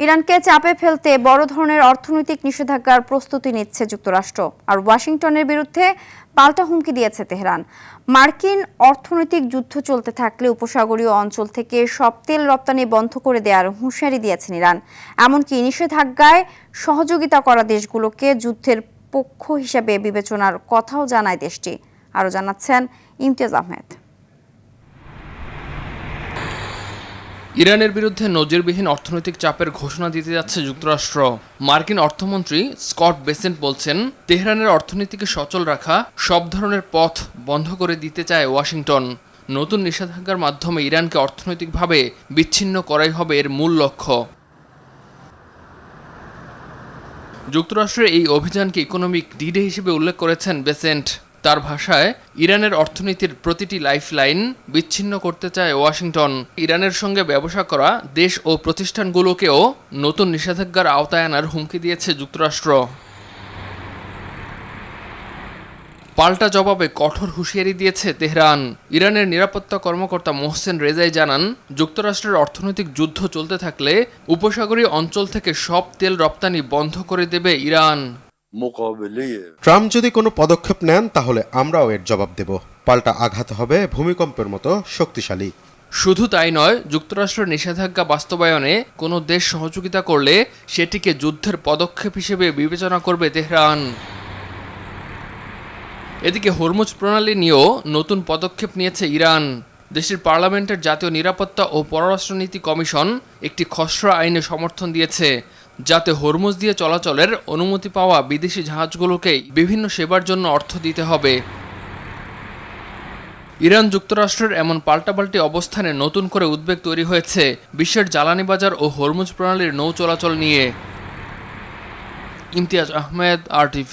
ইরানকে চাপে ফেলতে বড় ধরনের অর্থনৈতিক নিষেধাজ্ঞার প্রস্তুতি নিচ্ছে যুক্তরাষ্ট্র। আর ওয়াশিংটনের বিরুদ্ধে পাল্টা হুমকি দিয়েছে তেহরান। মার্কিন অর্থনৈতিক যুদ্ধ চলতে থাকলে উপসাগরীয় অঞ্চল থেকে সব তেল রপ্তানি বন্ধ করে দেওয়ার হুঁশিয়ারি দিয়েছেন ইরান। এমনকি নিষেধাজ্ঞায় সহযোগিতা করা দেশগুলোকে যুদ্ধের পক্ষ হিসেবে বিবেচনার কথাও জানায় দেশটি। আরও জানাচ্ছেন ইমতিয়াজ আহমেদ। ইরানের বিরুদ্ধে নজিরবিহীন অর্থনৈতিক চাপের ঘোষণা দিতে যাচ্ছে যুক্তরাষ্ট্র। মার্কিন অর্থমন্ত্রী স্কট বেসেন্ট বলছেন, তেহরানের অর্থনীতিকে সচল রাখা সব ধরনের পথ বন্ধ করে দিতে চায় ওয়াশিংটন। নতুন নিষেধাজ্ঞার মাধ্যমে ইরানকে অর্থনৈতিকভাবে বিচ্ছিন্ন করাই হবে এর মূল লক্ষ্য। যুক্তরাষ্ট্রের এই অভিযানকে ইকোনমিক ডিডে হিসেবে উল্লেখ করেছেন বেসেন্ট। তার ভাষায়, ইরানের অর্থনীতির প্রতিটি লাইফলাইন বিচ্ছিন্ন করতে চায় ওয়াশিংটন। ইরানের সঙ্গে ব্যবসা করা দেশ ও প্রতিষ্ঠানগুলোকেও নতুন নিষেধাজ্ঞার আওতায় আনার হুমকি দিয়েছে যুক্তরাষ্ট্র। পাল্টা জবাবে কঠোর হুঁশিয়ারি দিয়েছে তেহরান। ইরানের নিরাপত্তা কর্মকর্তা মোহসেন রেজাই জানান, যুক্তরাষ্ট্রের অর্থনৈতিক যুদ্ধ চলতে থাকলে উপসাগরীয় অঞ্চল থেকে সব তেল রপ্তানি বন্ধ করে দেবে ইরান। ট্রাম্প যদি কোনো পদক্ষেপ নেন তাহলে আমরাও এর জবাব দেব। পাল্টা আঘাত হবে ভূমিকম্পের মতো শক্তিশালী। শুধু তাই নয়, যুক্তরাষ্ট্রের নিষেধাজ্ঞা বাস্তবায়নে কোনো দেশ সহযোগিতা করলে সেটিকে যুদ্ধের পদক্ষেপ হিসেবে বিবেচনা করবে তেহরান। এদিকে হরমুজ প্রণালী নিয়েও নতুন পদক্ষেপ নিয়েছে ইরান। দেশটির পার্লামেন্টের জাতীয় নিরাপত্তা ও পররাষ্ট্রনীতি কমিশন একটি খসড়া আইনে সমর্থন দিয়েছে, যাতে হরমুজ দিয়ে চলাচলের অনুমতি পাওয়া বিদেশি জাহাজগুলোকে বিভিন্ন সেবার জন্য অর্থ দিতে হবে। ইরান যুক্তরাষ্ট্রের এমন পাল্টাপাল্টি অবস্থানে নতুন করে উদ্বেগ তৈরি হয়েছে বিশ্বের জ্বালানি বাজার ও হরমুজ প্রণালীর নৌ চলাচল নিয়ে। ইমতিয়াজ আহমেদ, RTV।